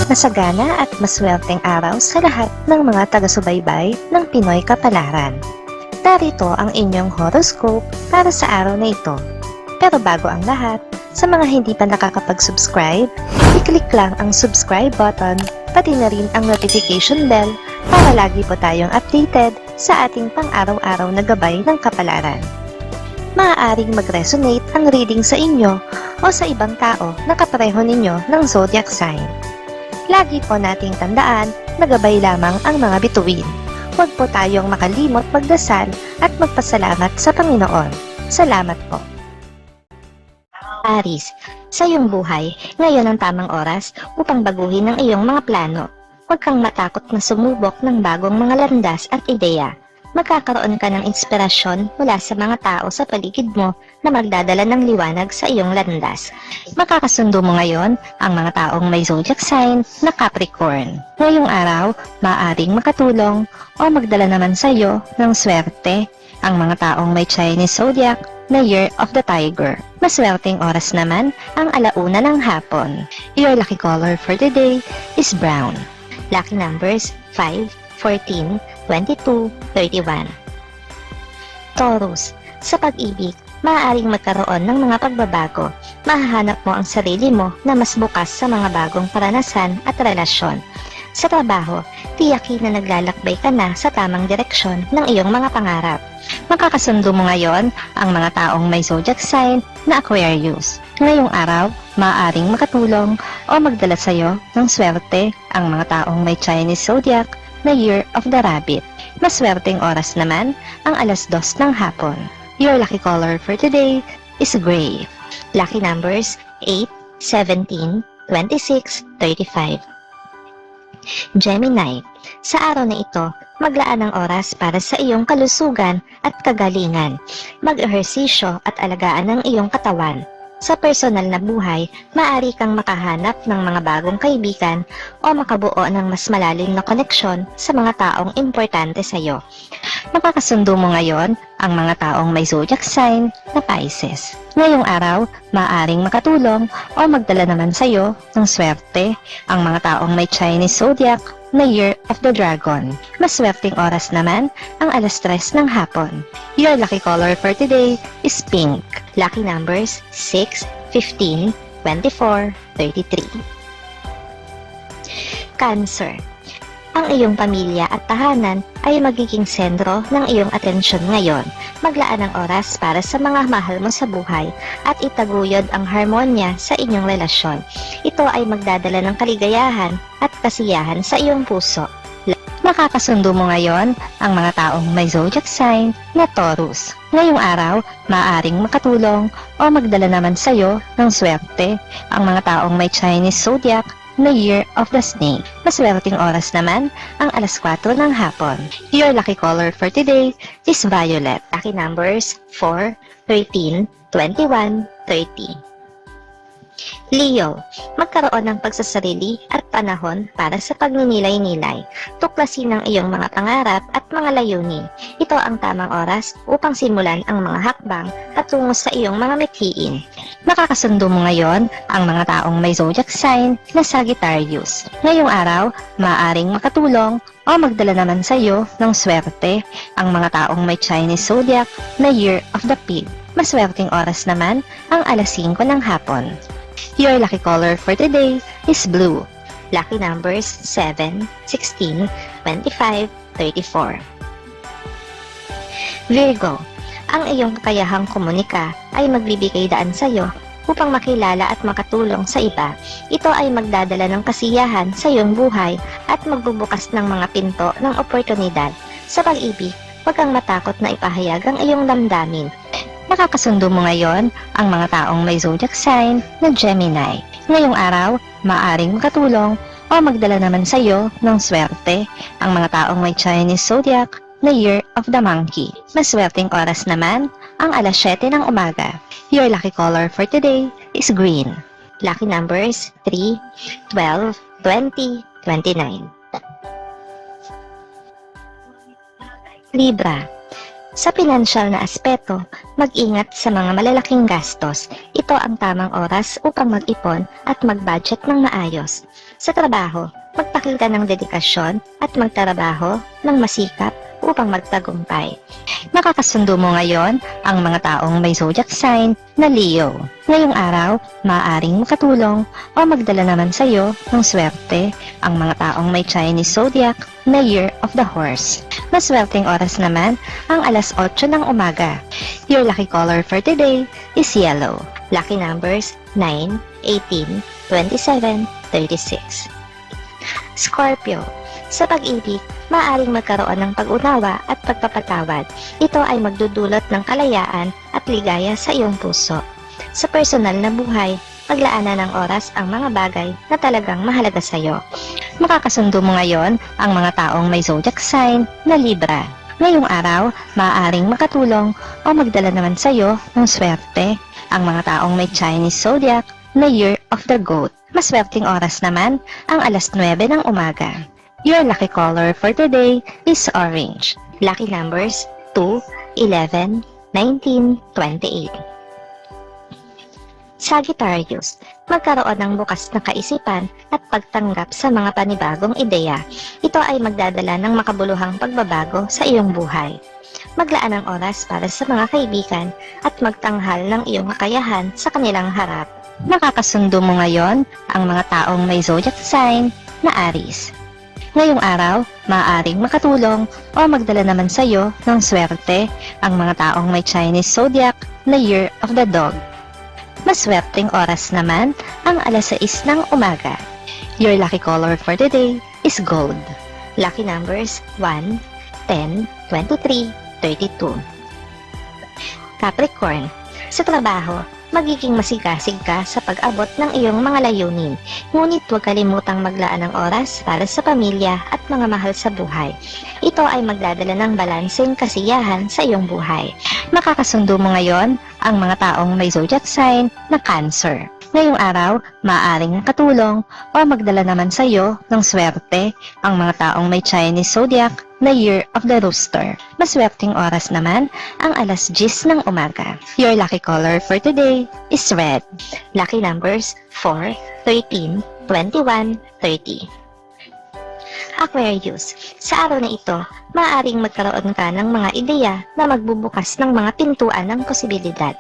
Masagana at maswerteng araw sa lahat ng mga taga-subaybay ng Pinoy Kapalaran. Narito ang inyong horoscope para sa araw na ito. Pero bago ang lahat, sa mga hindi pa nakakapag-subscribe, i-click lang ang subscribe button, pati na rin ang notification bell para lagi po tayong updated sa ating pang-araw-araw na gabay ng kapalaran. Maaaring mag-resonate ang reading sa inyo o sa ibang tao na kapareho ninyo ng zodiac sign. Lagi po nating tandaan na gabay lamang ang mga bituin. Huwag po tayong makalimot magdasal at magpasalamat sa Panginoon. Salamat po. Aries, sa iyong buhay, ngayon ang tamang oras upang baguhin ang iyong mga plano. Huwag kang matakot na sumubok ng bagong mga landas at ideya. Magkakaroon ka ng inspirasyon mula sa mga tao sa paligid mo na magdadala ng liwanag sa iyong landas. Makakasundo mo ngayon ang mga taong may zodiac sign na Capricorn. Ngayong araw, maaaring makatulong o magdala naman sa iyo ng swerte ang mga taong may Chinese zodiac na Year of the Tiger. Maswerteng oras naman ang 1:00 ng hapon. Your lucky color for today is brown. Lucky numbers 5, 14, 22, 31. Taurus, sa pag-ibig, maaaring magkaroon ng mga pagbabago. Mahahanap mo ang sarili mo na mas bukas sa mga bagong karanasan at relasyon. Sa trabaho, tiyakin na naglalakbay ka na sa tamang direksyon ng iyong mga pangarap. Makakasundo mo ngayon ang mga taong may zodiac sign na Aquarius. Ngayong araw, maaaring makatulong o magdala sa iyo ng swerte ang mga taong may Chinese zodiac na Year of the Rabbit. Maswerteng oras naman ang 2:00 ng hapon. Your lucky color for today is gray. Lucky numbers 8, 17, 26, 35. Gemini, sa araw na ito, maglaan ng oras para sa iyong kalusugan at kagalingan. Mag-ehersisyo at alagaan ang iyong katawan. Sa personal na buhay, maaari kang makahanap ng mga bagong kaibigan o makabuo ng mas malalim na koneksyon sa mga taong importante sa iyo. Makakasundo mo ngayon ang mga taong may zodiac sign na Pisces. Ngayong araw, maaaring makatulong o magdala naman sa iyo ng swerte ang mga taong may Chinese zodiac na Year of the Dragon. Maswerteng oras naman ang 3:00 ng hapon. Your lucky color for today is pink. Lucky numbers 6, 15, 24, 33. Cancer, ang iyong pamilya at tahanan ay magiging sentro ng iyong atensyon ngayon. Maglaan ng oras para sa mga mahal mo sa buhay at itaguyod ang harmonya sa inyong relasyon. Ito ay magdadala ng kaligayahan at kasiyahan sa iyong puso. Makakasundo mo ngayon ang mga taong may zodiac sign na Taurus. Ngayong araw, maaaring makatulong o magdala naman sa iyo ng swerte ang mga taong may Chinese zodiac na Year of the Snake. Maswerteng oras naman ang 4:00 ng hapon. Your lucky color for today is violet. Lucky numbers 4, 13, 21, 30. Leo, magkaroon ng pagsasarili at panahon para sa pagninilay-nilay. Tuklasin ang iyong mga pangarap at mga layunin. Ito ang tamang oras upang simulan ang mga hakbang patungo sa iyong mga mithiin. Makakasundo mo ngayon ang mga taong may zodiac sign na Sagittarius. Ngayong araw, maaaring makatulong o magdala naman sa iyo ng swerte ang mga taong may Chinese zodiac na Year of the Pig. Maswerteng oras naman ang 5:00 ng hapon. Your lucky color for today is blue. Lucky numbers 7, 16, 25, 34. Virgo, ang iyong kakayahang komunika ay magbibigay daan sa iyo upang makilala at makatulong sa iba. Ito ay magdadala ng kasiyahan sa iyong buhay at magbubukas ng mga pinto ng oportunidad. Sa pag-ibig, huwag kang matakot na ipahayag ang iyong damdamin. Makakasundo mo ngayon ang mga taong may zodiac sign na Gemini. Ngayong araw, maaaring makatulong o magdala naman sa iyo ng swerte ang mga taong may Chinese zodiac na Year of the Monkey. Maswerteng oras naman ang 7:00 ng umaga. Your lucky color for today is green. Lucky numbers 3, 12, 20, 29. Libra, sa pinansyal na aspeto, Mag-ingat sa mga malalaking gastos. Ito ang tamang oras upang mag-ipon at mag-budget ng maayos. Sa trabaho, magpakita ng dedikasyon at magtrabaho ng masikap upang magtagumpay. Makakasundo mo ngayon ang mga taong may zodiac sign na Leo. Ngayong araw, maaaring makatulong o magdala naman sa iyo ng swerte ang mga taong may Chinese zodiac na Year of the Horse. Maswerteng oras naman ang alas 8 ng umaga. Your lucky color for today is yellow. Lucky numbers 9, 18, 27, 36. Scorpio. Sa pag-ibig, maaaring magkaroon ng pag-unawa at pagpapatawad. Ito ay magdudulot ng kalayaan at ligaya sa iyong puso. Sa personal na buhay, paglaanan ng oras ang mga bagay na talagang mahalaga sa iyo. Makakasundo mo ngayon ang mga taong may zodiac sign na Libra. Ngayong araw, maaaring makatulong o magdala naman sa iyo ng swerte ang mga taong may Chinese zodiac na Year of the Goat. Maswerteng oras naman ang alas 9 ng umaga. Your lucky color for today is orange. Lucky numbers 2, 11, 19, 28. Sagittarius, magkaroon ng bukas na kaisipan at pagtanggap sa mga panibagong ideya. Ito ay magdadala ng makabuluhang pagbabago sa iyong buhay. Maglaan ng oras para sa mga kaibigan at magtanghal ng iyong kakayahan sa kanilang harap. Nakakasundo mo ngayon ang mga taong may zodiac sign na Aries. Ngayong araw, maaaring makatulong o magdala naman sa iyo ng swerte ang mga taong may Chinese zodiac na Year of the Dog. Maswerteng oras naman ang alas 6 ng umaga. Your lucky color for today is gold. Lucky numbers 1, 10, 23, 32. Capricorn, sa trabaho, magiging masigasig ka sa pag-abot ng iyong mga layunin. Ngunit huwag kalimutang maglaan ng oras para sa pamilya at mga mahal sa buhay. Ito ay magdadala ng balanseng kasiyahan sa iyong buhay. Makakasundo mo ngayon ang mga taong may zodiac sign na Cancer. Ngayong araw, maaaring katulong o magdala naman sa iyo ng swerte ang mga taong may Chinese zodiac na Year of the Rooster. Maswerteng oras naman ang alas 10 ng umaga. Your lucky color for today is red. Lucky numbers 4, 13, 21, 30. Aquarius, sa araw na ito, maaaring magkaroon ka ng mga ideya na magbubukas ng mga pintuan ng posibilidad.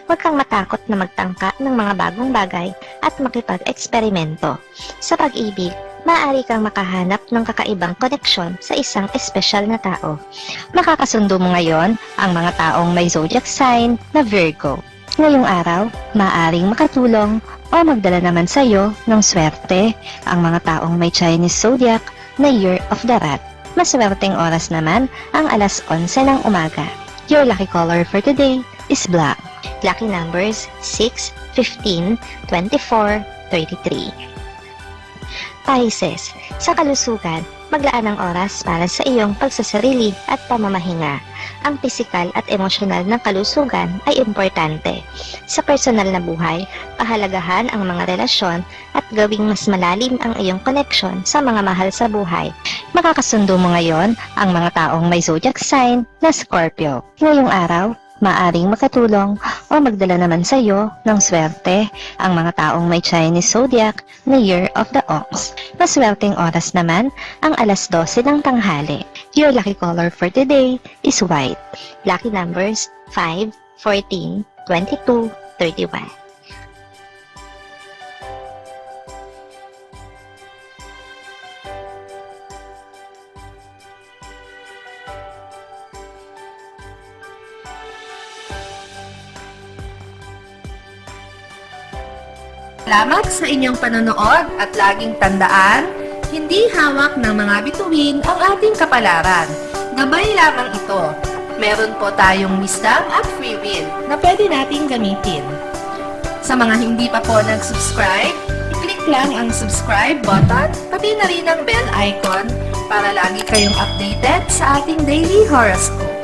Huwag kang matakot na magtangka ng mga bagong bagay at makipag-eksperimento. Sa pag-ibig, maaari kang makahanap ng kakaibang koneksyon sa isang espesyal na tao. Makakasundo mo ngayon ang mga taong may zodiac sign na Virgo. Ngayong araw, maaaring makatulong o magdala naman sa iyo ng swerte ang mga taong may Chinese zodiac na Year of the Rat. Maswerteng oras naman ang alas 11 ng umaga. Your lucky color for today is black. Lucky numbers 6, 15, 24, 33. Pisces, sa kalusugan, maglaan ng oras para sa iyong pagsasarili at pamamahinga. Ang pisikal at emosyonal ng kalusugan ay importante. Sa personal na buhay, pahalagahan ang mga relasyon at gawing mas malalim ang iyong koneksyon sa mga mahal sa buhay. Makakasundo mo ngayon ang mga taong may zodiac sign na Scorpio. Ngayong araw, maaring makatulong o magdala naman sa iyo ng swerte ang mga taong may Chinese zodiac na Year of the Ox. Maswerteng oras naman ang alas 12 ng tanghali. Your lucky color for today is white. Lucky numbers 5, 14, 22, 31. Salamat sa inyong panonood at laging tandaan, hindi hawak ng mga bituin ang ating kapalaran. Gabay lamang ito. Meron po tayong wisdom at free will na pwede nating gamitin. Sa mga hindi pa po nag-subscribe, i-click lang ang subscribe button, pati na rin ang bell icon para lagi kayong updated sa ating daily horoscope.